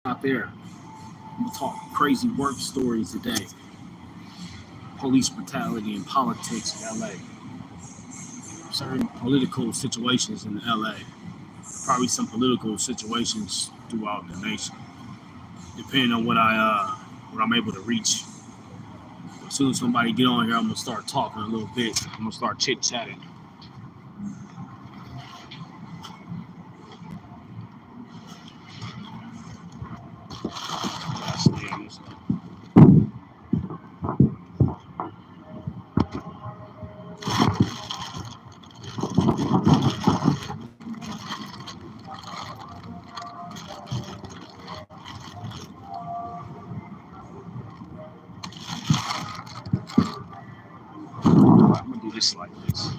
Out there. We'll talk crazy work stories today. Police brutality and politics in LA. Certain political situations in LA. Probably some political situations throughout the nation. Depending on what I'm able to reach. As soon as somebody get on here, I'm gonna start talking a little bit. I'm gonna start chit chatting. I'm gonna do this like this.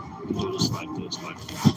I'm gonna do this like this, like this.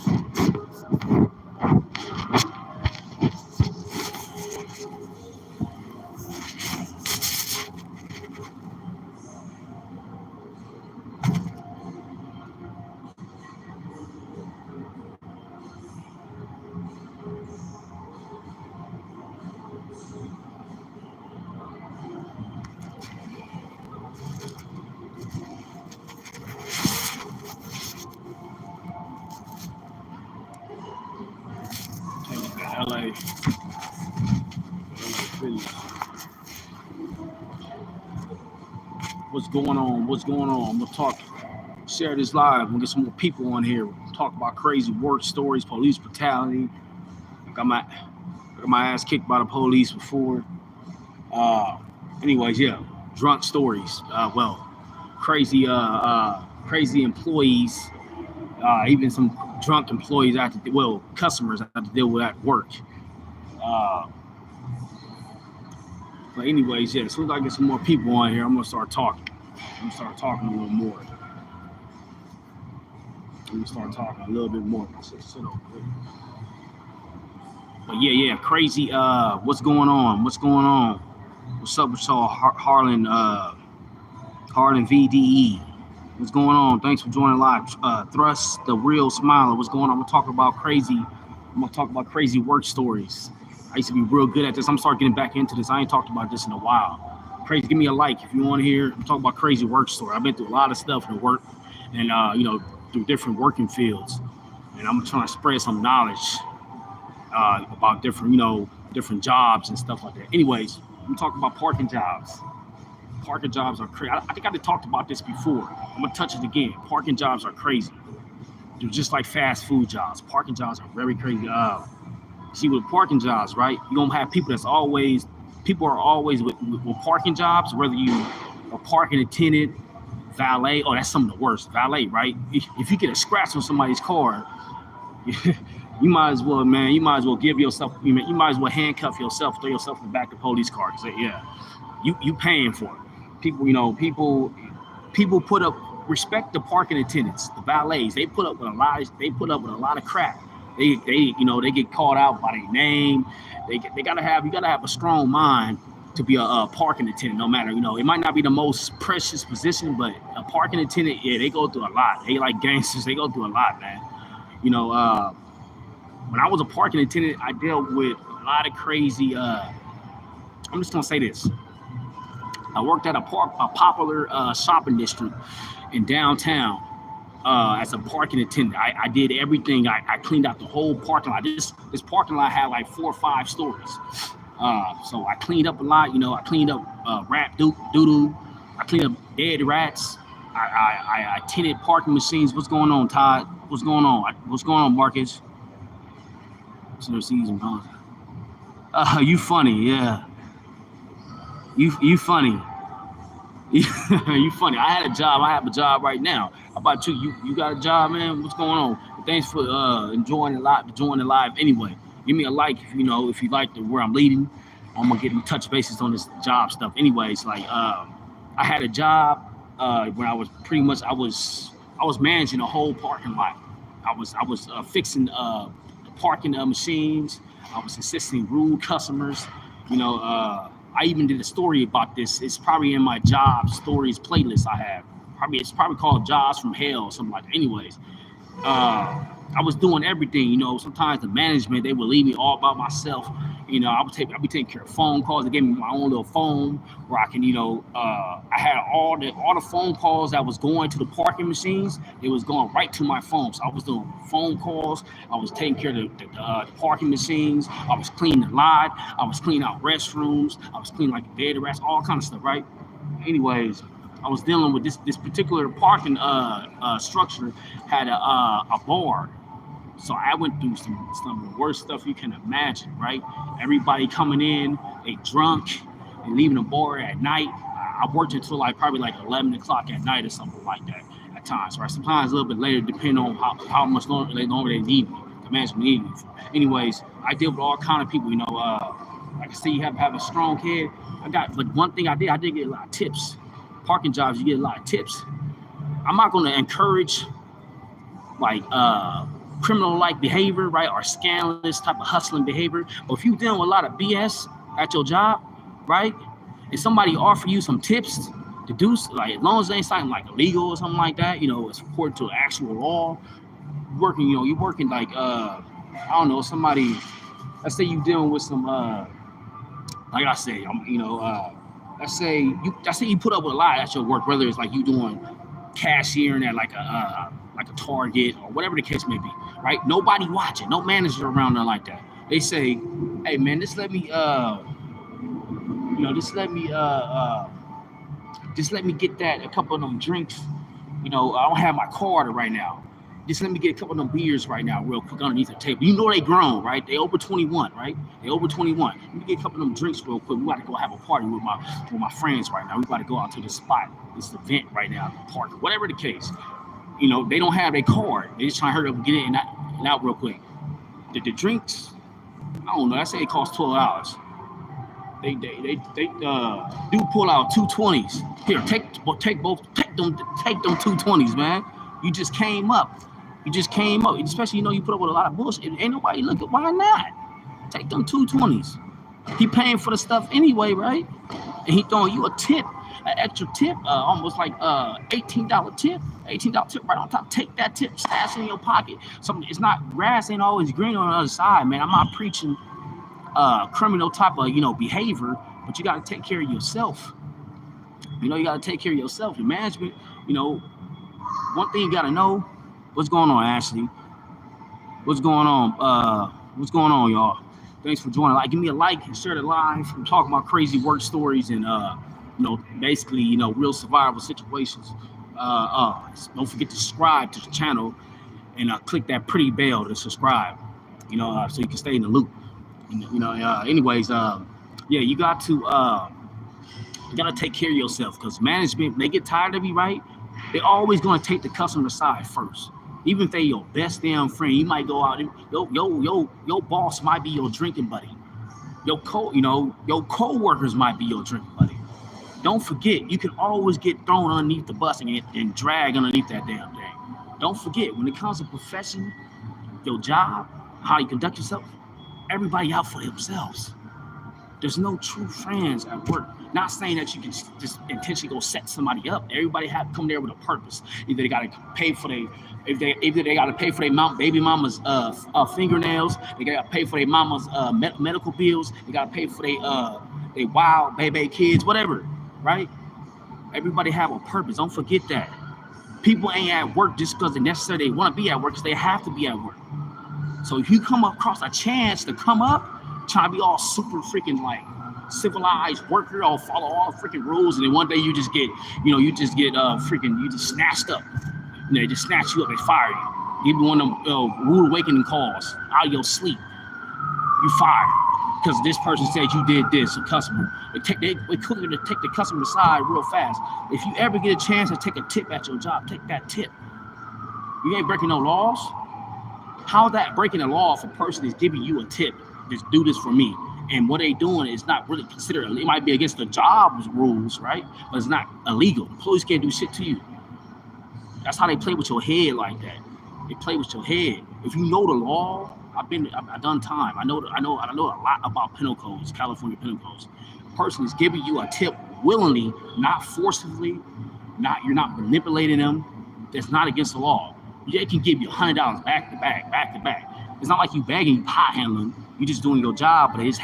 LA, Philly. What's going on? What's going on? I'm gonna talk, share this live. We'll get some more people on here. Talk about crazy work stories, police brutality. I got my ass kicked by the police before. Uh, anyways, yeah, drunk stories. Crazy employees. Even some drunk employees I have to, customers I have to deal with at work. Uh, but anyways, yeah, as soon as I get some more people on here, I'm gonna start talking. I'm gonna start talking a little more. I'm gonna start talking a little bit more. But yeah, crazy. What's going on? What's going on? What's up with y'all, Harlan VDE? What's going on? Thanks for joining live. Thrust the real smiler. What's going on? I'm gonna talk about crazy work stories. I used to be real good at this. I'm starting getting back into this. I ain't talked about this in a while. Crazy, give me a like if you want to hear. I'm talking about crazy work story. I've been through a lot of stuff in work, and through different working fields, and I'm trying to spread some knowledge about different jobs and stuff like that. Anyways, I'm talking about parking jobs. Parking jobs are crazy. I think I talked about this before. I'm gonna touch it again. Parking jobs are crazy. They're just like fast food jobs. Parking jobs are very crazy. See, with parking jobs, right? You don't have people are always with parking jobs, whether you are parking attendant, valet. Oh, that's some of the worst. Valet, right? If you get a scratch on somebody's car, you might as well, man. You might as well give yourself. You might as well handcuff yourself, throw yourself in the back of the police car. Say, yeah, you paying for it. People put up respect the parking attendants, the valets. They put up with a lot. They put up with a lot of crap. They get called out by their name. They gotta have you gotta have a strong mind to be a parking attendant. No matter it might not be the most precious position, but a parking attendant, yeah, they go through a lot. They like gangsters. They go through a lot, man. You know, when I was a parking attendant, I dealt with a lot of crazy. I'm just gonna say this. I worked at a popular shopping district in downtown as a parking attendant. I did everything. I cleaned out the whole parking lot. This parking lot had like 4 or 5 stories. So I cleaned up a lot. I cleaned up rat doo-doo. I cleaned up dead rats. I tinted parking machines. What's going on, Todd? What's going on? What's going on, Marcus? You funny, yeah. You funny. You funny. I had a job. I have a job right now. How about you? You got a job, man? What's going on? Thanks for enjoying the live. Anyway, give me a like if you like where I'm leading. I'm gonna get in touch bases on this job stuff. Anyways, like I had a job when I was I was managing a whole parking lot. I was fixing parking machines. I was assisting rude customers. I even did a story about this. It's probably in my job stories playlist I have. It's probably called Jobs from Hell or something like that. Anyways, I was doing everything. Sometimes the management, they would leave me all by myself. I'd be taking care of phone calls. They gave me my own little phone where I can, I had all the phone calls that was going to the parking machines. It was going right to my phone. So I was doing phone calls. I was taking care of the parking machines. I was cleaning the lot. I was cleaning out restrooms. I was cleaning like the bed rest, all kind of stuff, right? Anyways, I was dealing with this particular parking structure had a bar. So I went through some of the worst stuff you can imagine, right? Everybody coming in, they drunk, and leaving the bar at night. I worked until like probably like 11 o'clock at night or something like that at times, right? Sometimes a little bit later, depending on how much longer they need me. The management need me. Anyways, I deal with all kind of people, like I say, you have a strong head. But one thing I did get a lot of tips. Parking jobs, you get a lot of tips. I'm not going to encourage like criminal-like behavior, right, or scandalous type of hustling behavior. But if you're dealing with a lot of BS at your job, right, and somebody offer you some tips to do, like as long as it ain't something like illegal or something like that, it's according to actual law. You're working like I don't know, somebody. Let's say you dealing with some like I say, let's say you put up with a lot at your work, whether it's like you doing cashiering at like a Target or whatever the case may be, right? Nobody watching, no manager around there like that. They say, "Hey man, just let me get that a couple of them drinks. I don't have my card right now. Just let me get a couple of them beers right now, real quick underneath the table. They grown, right? They over 21, right? They over 21. Let me get a couple of them drinks real quick. We got to go have a party with my friends right now. We got to go out to this spot, this event right now, park, whatever the case. They don't have a card. They just trying to hurry up and get in and out real quick. The drinks, I don't know. I say it costs $12. They do pull out 220s. Here, take them 220s, man. You just came up. Especially you put up with a lot of bullshit. Ain't nobody looking. Why not? Take them 220s. He paying for the stuff anyway, right? And he throwing you a tip, an extra tip, almost like $18 tip, $18 tip right on top. Take that tip, stash it in your pocket. It's not grass ain't always green on the other side, man. I'm not preaching criminal type of behavior, but you got to take care of yourself. You got to take care of yourself. Your management, one thing you got to know. What's going on, Ashley? What's going on? What's going on, y'all? Thanks for joining. Give me a like and share the live. I'm talking about crazy work stories and basically real survival situations. Don't forget to subscribe to the channel and click that pretty bell to subscribe. So you can stay in the loop. Anyways, you got to take care of yourself because management, when they get tired of you, right? They're always going to take the customer side first. Even if they your best damn friend, you might go out and your boss might be your drinking buddy. Your co-workers might be your drinking buddy. Don't forget, you can always get thrown underneath the bus and drag underneath that damn thing. Don't forget, when it comes to profession, your job, how you conduct yourself, everybody out for themselves. There's no true friends at work. Not saying that you can just intentionally go set somebody up. Everybody have to come there with a purpose. Either they got to pay for they got to pay for their baby mama's fingernails. They got to pay for their mama's medical bills. They got to pay for their wild baby kids, whatever. Right? Everybody have a purpose. Don't forget that. People ain't at work just because they want to be at work, because they have to be at work. So if you come across a chance to come up, trying to be all super freaking like civilized worker, all follow all freaking rules, and then one day you just get snatched up. They just snatch you up, they fire you. Give you one of them rude awakening calls out of your sleep. You fired because this person said you did this. A customer, they quicker to take the customer aside real fast. If you ever get a chance to take a tip at your job, take that tip. You ain't breaking no laws. How that breaking the law if a person is giving you a tip? Just do this for me. And what they doing is not really considered. It might be against the job's rules, right? But it's not illegal. The police can't do shit to you. That's how they play with your head like that. They play with your head. If you know the law, I've done time. I know a lot about penal codes, California penal codes. A person is giving you a tip willingly, not forcibly. You're not manipulating them. That's not against the law. they can give you $100 back to back, back to back. It's not like you begging, you pot handling. You just doing your job, but they just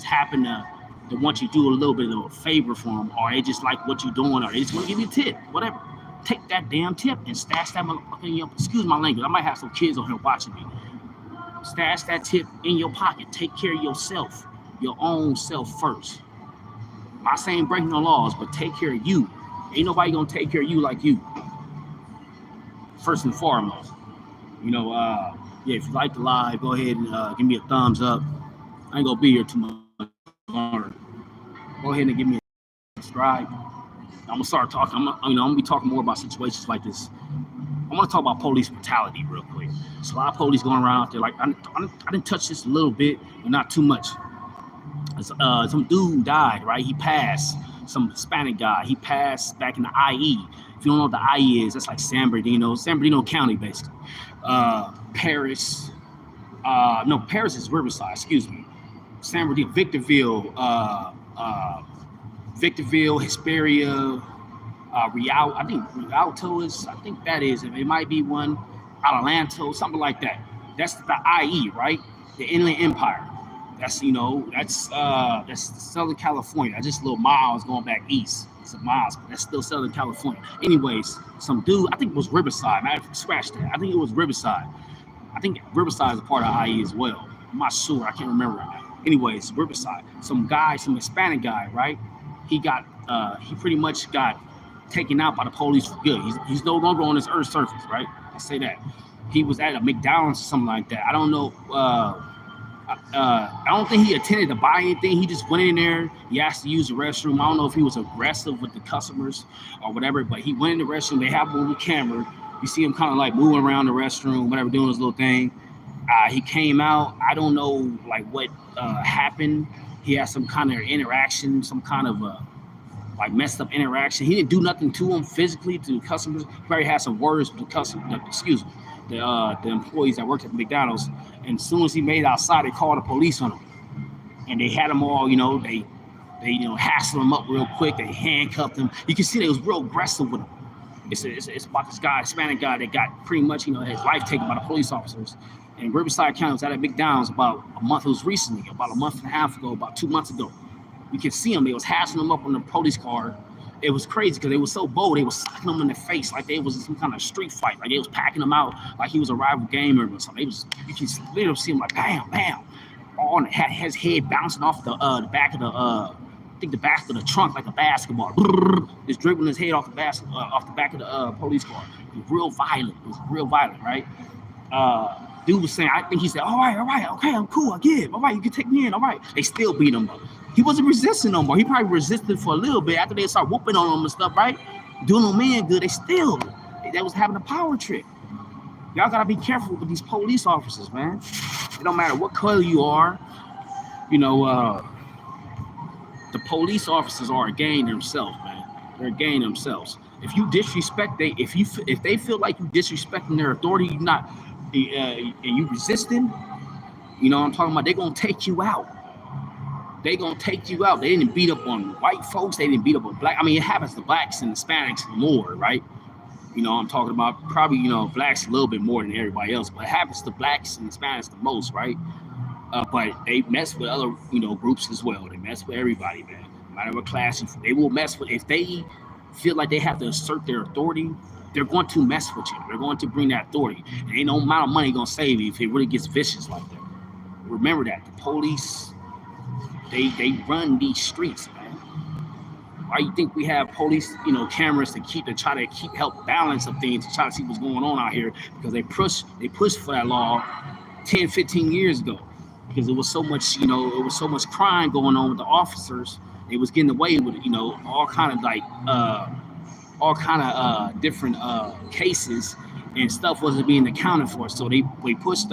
happen to want you to do a little bit of a favor for them, or they just like what you're doing, or they just want to give you a tip, whatever. Take that damn tip and stash that motherfucker in your. Excuse my language. I might have some kids on here watching me. Stash that tip in your pocket. Take care of yourself, your own self first. I'm not saying breaking the laws, but take care of you. Ain't nobody gonna take care of you like you. First and foremost. Yeah, if you like the live, go ahead and give me a thumbs up. I ain't gonna be here too much longer. Go ahead and give me a subscribe. I'm gonna start talking. I'm gonna be talking more about situations like this. I want to talk about police brutality real quick. There's a lot of police going around out there. Like I didn't touch this a little bit, but not too much. Some dude died, right? He passed. Some Hispanic guy. He passed back in the IE. If you don't know what the IE is, that's like San Bernardino County, basically. Paris. No, Paris is Riverside. Excuse me. San Bernardino, Victorville, Hesperia, Real. I think Rialto is. I think that is. It might be one. Adelanto, something like that. That's the IE, right? The Inland Empire. That's Southern California. That's just little miles going back east. Some miles, but that's still Southern California. Anyways, some dude, I think it was Riverside. I scratched that. I think it was Riverside. I think Riverside is a part of IE as well. I'm not sure. I can't remember right now. Anyways, Riverside. Some Hispanic guy, right? He pretty much got taken out by the police for good. He's no longer on this earth's surface, right? I say that. He was at a McDonald's or something like that. I don't know. I don't think he attended to buy anything. He just went in there. He asked to use the restroom. I don't know if he was aggressive with the customers or whatever, but he went in the restroom. They have him on the camera. You see him kind of like moving around the restroom, whatever, doing his little thing. He came out. I don't know like what happened. He had some kind of interaction, some kind of like messed up interaction. He didn't do nothing to him physically, to the customers. He probably had some words with the customers. Excuse me. The employees that worked at McDonald's, and as soon as he made it outside, they called the police on him, and they had him all, they hassled him up real quick. They handcuffed him. You can see they was real aggressive with him. It's about this guy, Hispanic guy, that got pretty much, his life taken by the police officers. And Riverside County was at McDonald's about a month. It was recently, about a month and a half ago, about 2 months ago. You can see him. They was hassling him up on the police car. It was crazy because they were so bold. They was slapping him in the face like they was some kind of street fight. Like they was packing him out like he was a rival gamer or something. You can literally see him like bam, bam, on had his head bouncing off the back of the back of the trunk like a basketball. Just dribbling his head off the back of the police car. It was real violent, right? Dude was saying, I think he said, all right, okay, I'm cool, I give. All right, you can take me in, all right. They still beat him up. He wasn't resisting no more. He probably resisted for a little bit after they start whooping on him and stuff, right? Doing no man good. They was having a power trip. Y'all gotta be careful with these police officers, man. It don't matter what color you are. The police officers are a gang themselves, man. They're a gang themselves. If you disrespect, if they feel like you disrespecting their authority, you're not, and you resisting, I'm talking about, they're gonna take you out. They didn't beat up on white folks. They didn't beat up on black. I mean, it happens to blacks and Hispanics more, right? I'm talking about probably, blacks a little bit more than everybody else, but it happens to blacks and Hispanics the most, right? But they mess with other, groups as well. They mess with everybody, man. No matter what class they will mess with. If they feel like they have to assert their authority, they're going to mess with you. They're going to bring that authority. And ain't no amount of money going to save you if it really gets vicious like that. Remember that. The police, they run these streets, man. Why you think we have police, cameras to try to help balance of things, to try to see what's going on out here? Because they pushed for that law 10, 15 years ago. Because it was so much, crime going on with the officers. They was getting away with, all kind of different cases, and stuff wasn't being accounted for. So they pushed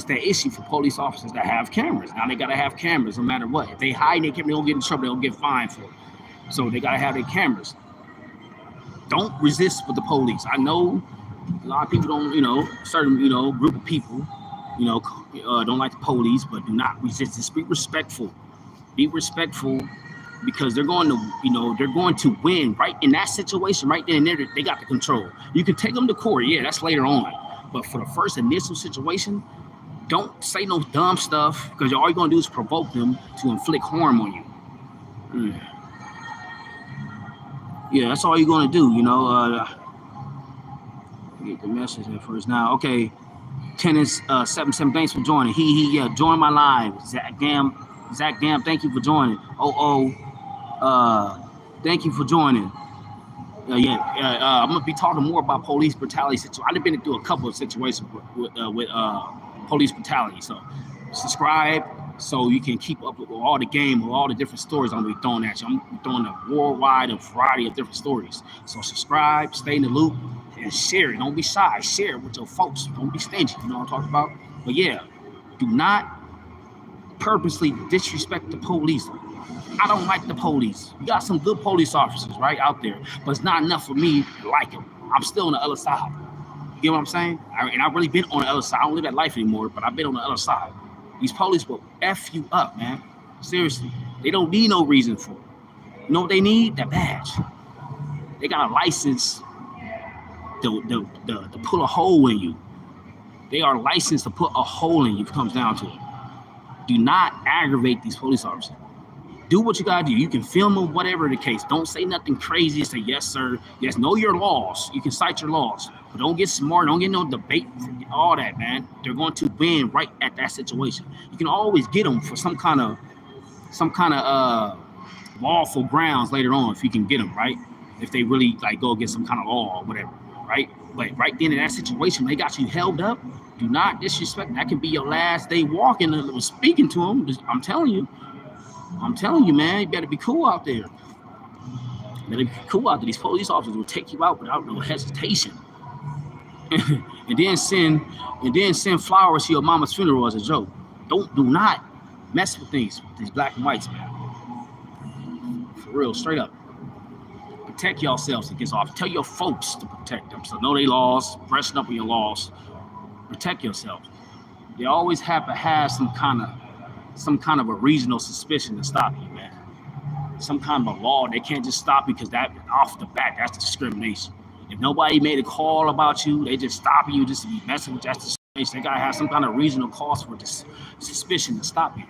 that issue for police officers that have cameras. Now they gotta have cameras no matter what. If they hide their camera, they don't get in trouble. They don't get fined for it. So they gotta have their cameras. Don't resist with the police. I know a lot of people don't, certain, group of people, don't like the police, but do not resist. Just be respectful. Be respectful because they're going to win right in that situation right then and there. They got the control. You can take them to court, yeah, that's later on. But for the first initial situation, don't say no dumb stuff because all you're gonna do is provoke them to inflict harm on you. Yeah, that's all you're gonna do. Get the message at first. Now, okay, tennis 77. Thanks for joining. Yeah, join my live. Zach Gam, thank you for joining. Thank you for joining. I'm gonna be talking more about police brutality situation. I've been through a couple of situations with police brutality. So subscribe so you can keep up with all the game, with all the different stories I'm gonna be throwing at you. I'm throwing a worldwide variety of different stories. So subscribe, stay in the loop, and share it. Don't be shy. Share it with your folks. Don't be stingy. You know what I'm talking about? But yeah, do not purposely disrespect the police. I don't like the police. You got some good police officers right out there, but it's not enough for me to like them. I'm still on the other side. You know what I'm saying? I've really been on the other side. I don't live that life anymore, but I've been on the other side. These police will F you up, man. Seriously. They don't need no reason for it. You know what they need? That badge. They got a license to put a hole in you. They are licensed to put a hole in you if it comes down to it. Do not aggravate these police officers. Do what you gotta do. You can film them, whatever the case. Don't say nothing crazy. Say yes, sir. Yes, know your laws. You can cite your laws, but don't get smart. Don't get no debate. All that, man. They're going to win right at that situation. You can always get them for some kind of lawful grounds later on if you can get them right. If they really go against some kind of law or whatever, right? But right then in that situation, they got you held up. Do not disrespect. That can be your last day walking and speaking to them. I'm telling you, man, you better be cool out there. These police officers will take you out without no hesitation. and then send flowers to your mama's funeral as a joke. Do not mess with these black and whites, man. For real, straight up. Protect yourselves against officers. Tell your folks to protect them. So know they laws, brushing up on your laws. Protect yourself. They always have to have some kind of a reasonable suspicion to stop you, man. Some kind of a law. They can't just stop you because that off the bat, that's discrimination. If nobody made a call about you, they just stopping you just to be messing with you. That's discrimination. They gotta have some kind of reasonable cause for this suspicion to stop you.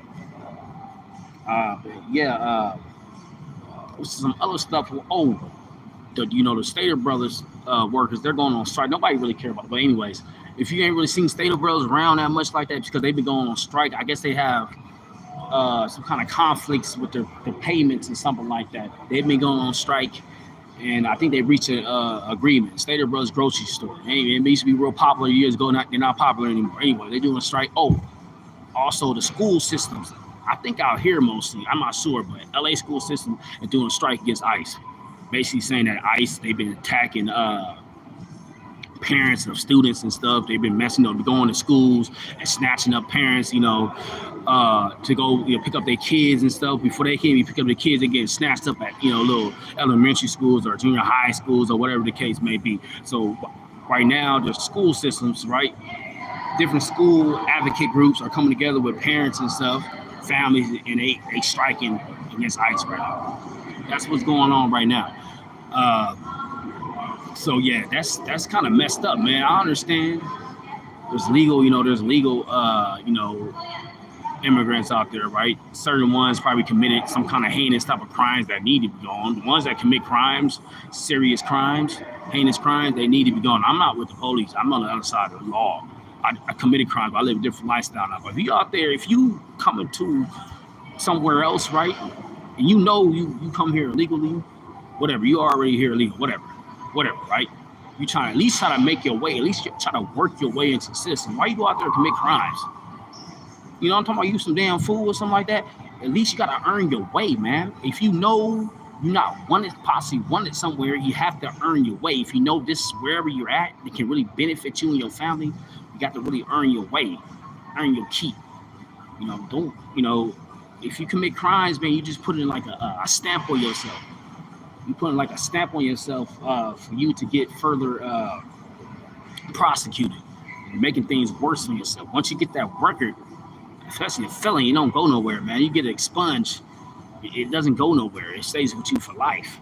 Some other stuff. The Stater Brothers workers, they're going on strike. Nobody really care about it. But anyways, if you ain't really seen Stater Brothers around that much like that, because they've been going on strike, I guess they have some kind of conflicts with their payments and something like that. They've been going on strike, and I think they reached an agreement. Stater Brothers grocery store. Anyway, it used to be real popular years ago. They're not popular anymore. Anyway, they're doing a strike. Also the school systems. I think out here mostly, I'm not sure, but LA school system is doing a strike against ICE. Basically saying that ICE, they've been attacking parents of students and stuff. They've been messing up, going to schools and snatching up parents, to go pick up their kids and stuff. Before they can't even pick up their kids, they get snatched up at little elementary schools or junior high schools or whatever the case may be. So right now, the school systems, right? Different school advocate groups are coming together with parents and stuff, families, and they striking against ICE right now. That's what's going on right now. So yeah, that's kind of messed up, man. I understand there's legal immigrants out there, right? Certain ones probably committed some kind of heinous type of crimes that need to be gone. The ones that commit crimes, serious crimes, heinous crimes, they need to be gone. I'm not with the police. I'm on the other side of the law. I committed crimes, but I live a different lifestyle now. But if you out there, if you coming to somewhere else, right, and you come here illegally, whatever, you already here illegal, whatever, right? You at least try to make your way, at least try to work your way into the system. Why you go out there and commit crimes? You know what I'm talking about? You some damn fool or something like that. At least you gotta earn your way, man. If you know you're not possibly wanted somewhere, you have to earn your way. If you know this is wherever you're at, it can really benefit you and your family. You got to really earn your way, earn your keep. If you commit crimes, man, you just put in like a stamp on yourself. You put in like a stamp on yourself for you to get further prosecuted, and making things worse for yourself. Once you get that record, especially a felon, you don't go nowhere, man. You get expunged. It doesn't go nowhere. It stays with you for life.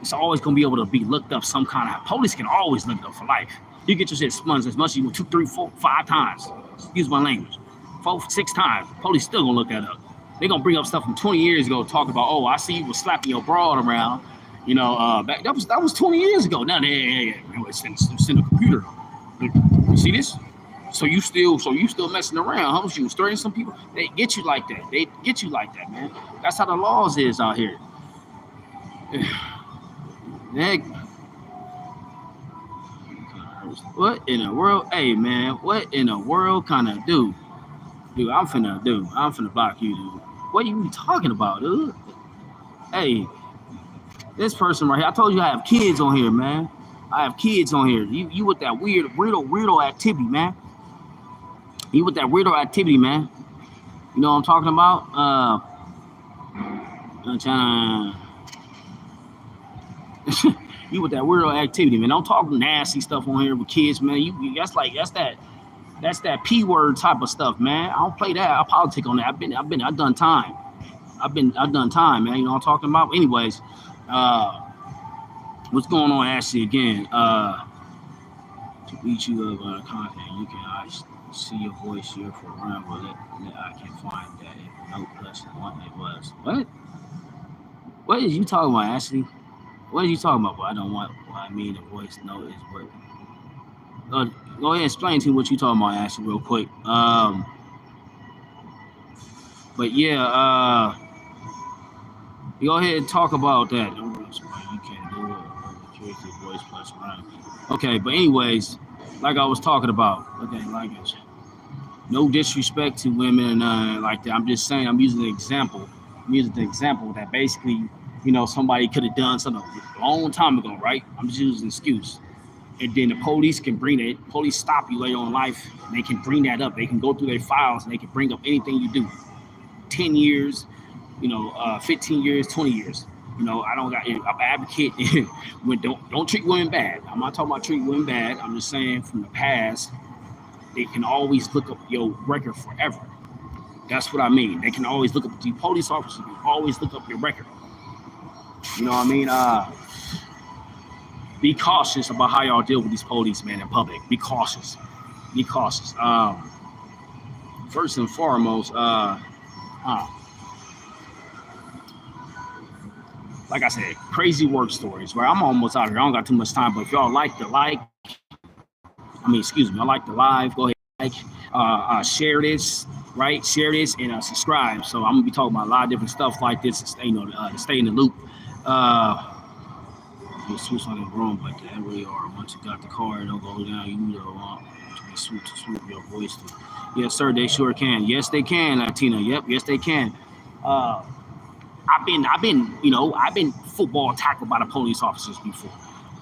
It's always gonna be able to be looked up some kind of. Police can always look it up for life. You get your shit sponged as much as you want, 2, 3, 4, 5 times. Excuse my language. 4, 6 times. Police still gonna look that up. They gonna bring up stuff from 20 years ago, talk about, oh, I see you was slapping your broad around. Back that was 20 years ago. Now it's in the computer. You see this? So you still messing around, huh? You threatening some people. They get you like that. They get you like that, man. That's how the laws is out here. What in the world? Hey, man, what in the world kind of dude? Dude, I'm finna block you, dude. What are you talking about, dude? Hey, this person right here. I told you I have kids on here, man. I have kids on here. You with that weirdo activity, man. You with that weirdo activity, man. You know what I'm talking about? I'm trying to... You with that weirdo activity, man. Don't talk nasty stuff on here with kids, man. That's that P word type of stuff, man. I don't play that. I politic on that. I've done time. I've done time, man. You know what I'm talking about? Anyways, what's going on, Ashley, again? To reach you up content, you can see your voice here for a run, but I can find that no plus one it was. What? What is you talking about, Ashley? What are you talking about? But I don't want what I mean. The voice note is working. Go ahead and explain to me what you talking about, Ashley, real quick. But yeah, go ahead and talk about that. You can't do it. Voice plus one. Okay, but anyways, like I was talking about. Okay, like it. No disrespect to women and nothing like that. I'm just saying. I'm using an example. That basically, somebody could have done something a long time ago, right? I'm just using an excuse. And then the police can bring it. Police stop you later on in life. And they can bring that up. They can go through their files and they can bring up anything you do. 10 years, 15 years, 20 years. I'm advocate when don't treat women bad. I'm not talking about treating women bad. I'm just saying from the past, they can always look up your record forever. That's what I mean. They can always look up the police officers. Can always look up your record. You know what I mean? Be cautious about how y'all deal with these police, man, in public. Be cautious. First and foremost, like I said, crazy work stories. Right? I'm almost out here. I don't got too much time, but if y'all like the live, go ahead, share this, right? Share this and subscribe. So I'm gonna be talking about a lot of different stuff like this to stay, to stay in the loop. You switch on the room, but that really are. Once you got the car, it'll go down. You don't want to be swoop your voice to. Yes, sir. They sure can. Yes, they can, Latina. Yep. Yes, they can. I've been football tackled by the police officers before.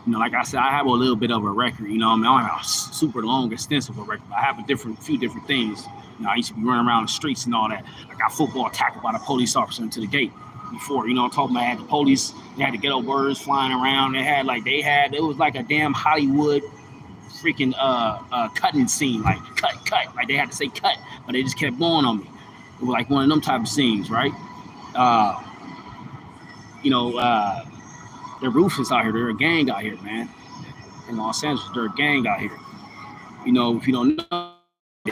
Like I said, I have a little bit of a record. I don't have a super long, extensive record. But I have few different things. I used to be running around the streets and all that. I got football tackled by the police officer into the gate before. I'm talking about. I had the police. They had the ghetto birds flying around. It was like a damn Hollywood freaking cutting scene, like cut. Like they had to say cut, but they just kept going on me. It was like one of them type of scenes, right? The Rufus out here. They're a gang out here, man. In Los Angeles, they're a gang out here. If you don't know,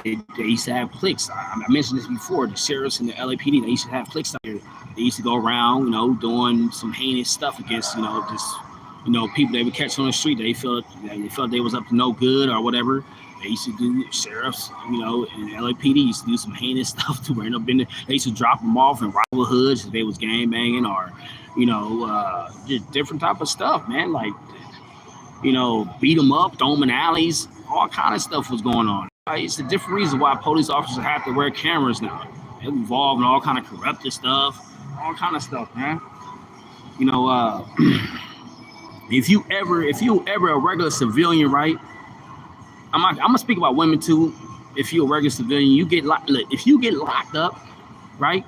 they used to have cliques. I mentioned this before. The sheriffs and the LAPD, they used to have cliques out here. They used to go around, doing some heinous stuff against, people they would catch on the street. They felt they was up to no good or whatever. They used to do sheriffs, and LAPD used to do some heinous stuff to end up in there. They used to drop them off in rival hoods if they was gang banging or, just different type of stuff, man. Like, beat them up, throw them in alleys, all kind of stuff was going on. It's a different reason why police officers have to wear cameras now. They're involved in all kind of corrupted stuff, all kind of stuff, man. If you ever a regular civilian, right? I'm gonna speak about women too. If you're a regular civilian, if you get locked up, right?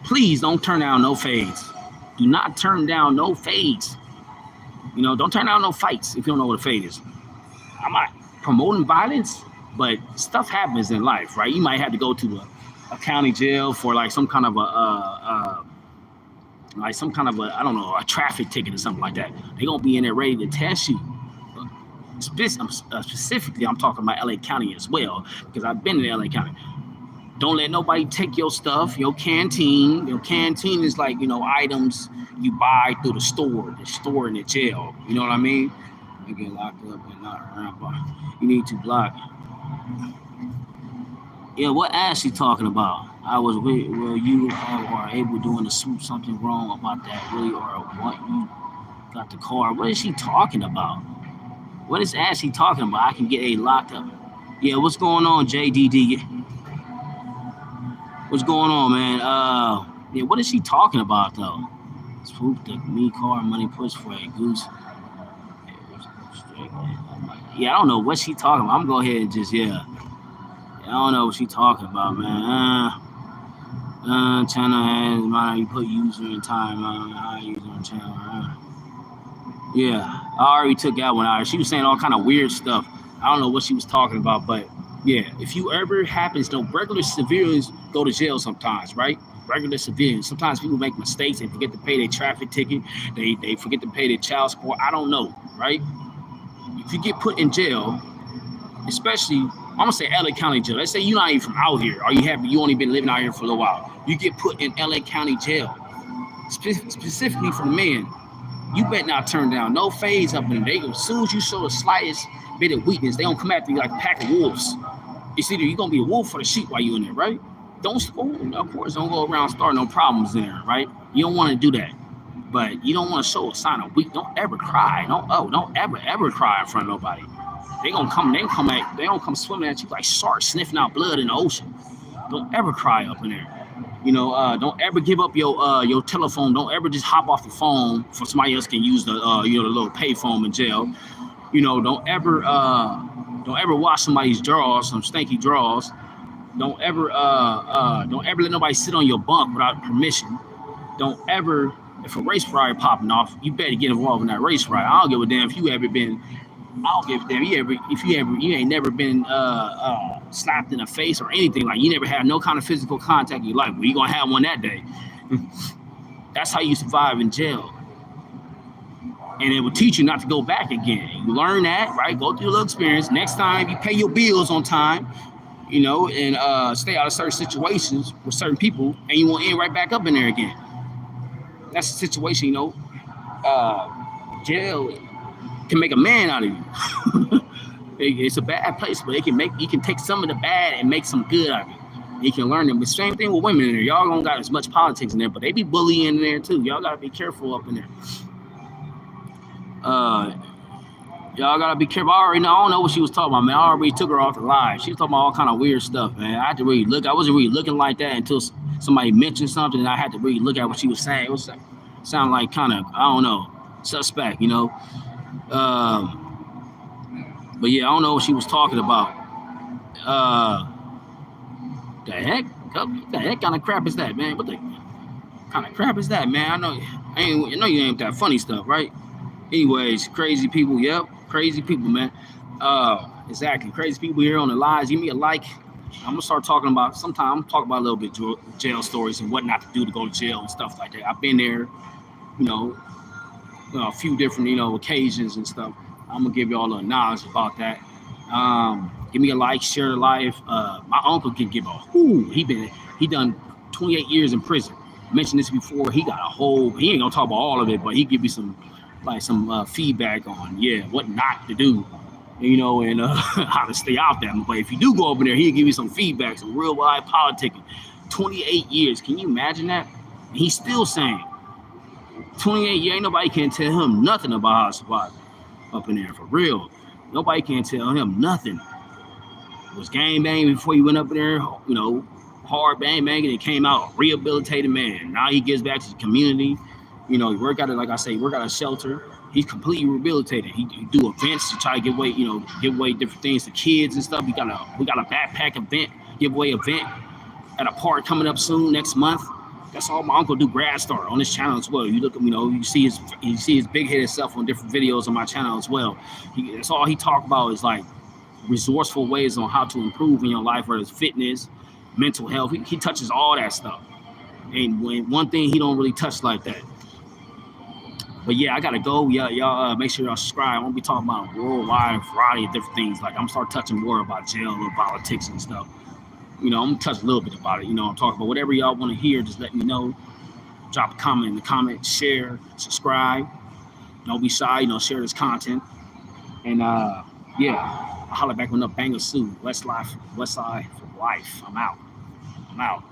Please don't turn down no fades. Do not turn down no fades. Don't turn down no fights if you don't know what a fade is. I'm not promoting violence, but stuff happens in life, right? You might have to go to a county jail for like some kind of like some kind of I don't know, a traffic ticket or something like that. They're gonna be in there ready to test you. Specifically, I'm talking about LA County as well, because I've been in LA County. Don't let nobody take your stuff, your canteen. Your canteen is like, items you buy through the store in the jail. You know what I mean? You get locked up and not around. You need to block. Yeah, what ass she talking about? I was with, well, you are able doing the swoop something wrong about that, really, or what you got the car. What is she talking about? What is Ashley talking about? I can get a locked up. Yeah, what's going on, JDD? What's going on, man? Yeah, what is she talking about though? Swoop the me car money push for a goose. Yeah, I don't know what she talking about. I'm gonna go ahead and just I don't know what she talking about, man. Channel has mine. You put user in time. User in channel. Yeah, I already took that one out. She was saying all kind of weird stuff. I don't know what she was talking about, but yeah, if you ever happens, regular civilians go to jail sometimes, right? Regular civilians. Sometimes people make mistakes. They forget to pay their traffic ticket. They forget to pay their child support. I don't know, right? If you get put in jail, especially, I'm gonna say LA County jail. Let's say you're not even from out here, or you only been living out here for a little while. You get put in LA County jail, specifically for the men. You better not turn down no phase up in there. As soon as you show the slightest bit of weakness, they don't come after you like a pack of wolves. It's either you're gonna be a wolf or the sheep while you're in there, right? Of course, don't go around starting no problems in there, right? You don't want to do that. But you don't want to show a sign of weak. Don't ever cry. Don't ever cry in front of nobody. They don't come swimming at you like sharks sniffing out blood in the ocean. Don't ever cry up in there. Don't ever give up your telephone. Don't ever just hop off the phone for somebody else can use the the little pay phone in jail. Don't ever wash somebody's drawers, some stanky drawers. Don't ever let nobody sit on your bunk without permission. Don't ever, if a race riot popping off, you better get involved in that race riot. I don't give a damn if you ever been. I don't give a damn if you ain't never been slapped in the face or anything. Like you never had no kind of physical contact in your life. Well, you gonna have one that day. That's how you survive in jail. And it will teach you not to go back again. You learn that, right? Go through a little experience. Next time you pay your bills on time, and stay out of certain situations with certain people, and you won't end right back up in there again. That's the situation, jail can make a man out of you. It's a bad place, but you can take some of the bad and make some good out of it. You can learn them. The same thing with women in there. Y'all don't got as much politics in there, but they be bullying in there too. Y'all gotta be careful up in there. Y'all gotta be careful. I don't know what she was talking about, man. I already took her off the live. She was talking about all kind of weird stuff, man. I had to really look. I wasn't really looking like that until somebody mentioned something, and I had to really look at what she was saying. It was sound like kind of, I don't know, suspect, But yeah, I don't know what she was talking about. The heck? What the heck kind of crap is that, man? What the kind of crap is that, man? I know you ain't that funny stuff, right? Anyways, crazy people, yep, crazy people, man. Exactly, crazy people here on the lives. Give me a like. I'm gonna start talking about. Sometime I'm talking about a little bit jail stories and what not to do to go to jail and stuff like that. I've been there, a few different occasions and stuff. I'm gonna give you all the knowledge about that. Give me a like, share the life. My uncle can give he done 28 years in prison. I mentioned this before. He got he ain't gonna talk about all of it, but he give you some feedback on what not to do, and how to stay out there. But if you do go over there, he'll give you some feedback, some real life politicking. 28 years, can you imagine that? And he's still saying 28 years, ain't nobody can tell him nothing about how to survive up in there, for real. Nobody can tell him nothing. It was gang banging before he went up in there, hard bang banging, and came out a rehabilitated man. Now he gives back to the community. He work out a shelter. He's completely rehabilitated. He do events to try to give away different things to kids and stuff. We got a backpack event, giveaway event at a park coming up soon next month. That's all my uncle do. Grad Star on his channel as well. You look, you see his big headed self on different videos on my channel as well. That's all he talk about is like resourceful ways on how to improve in your life, whether it's fitness, mental health. He touches all that stuff. And when one thing he don't really touch like that. But yeah, I gotta go. Yeah, y'all make sure y'all subscribe. I'm gonna be talking about a worldwide variety of different things. Like I'm gonna start touching more about jail and politics and stuff. You know, I'm gonna touch a little bit about it. You know, I'm talking about whatever y'all want to hear. Just let me know. Drop a comment in the comments, share, subscribe. Don't be shy. You know, share this content. And yeah, I'll holler back on the banger soon. West Side for life. I'm out. I'm out.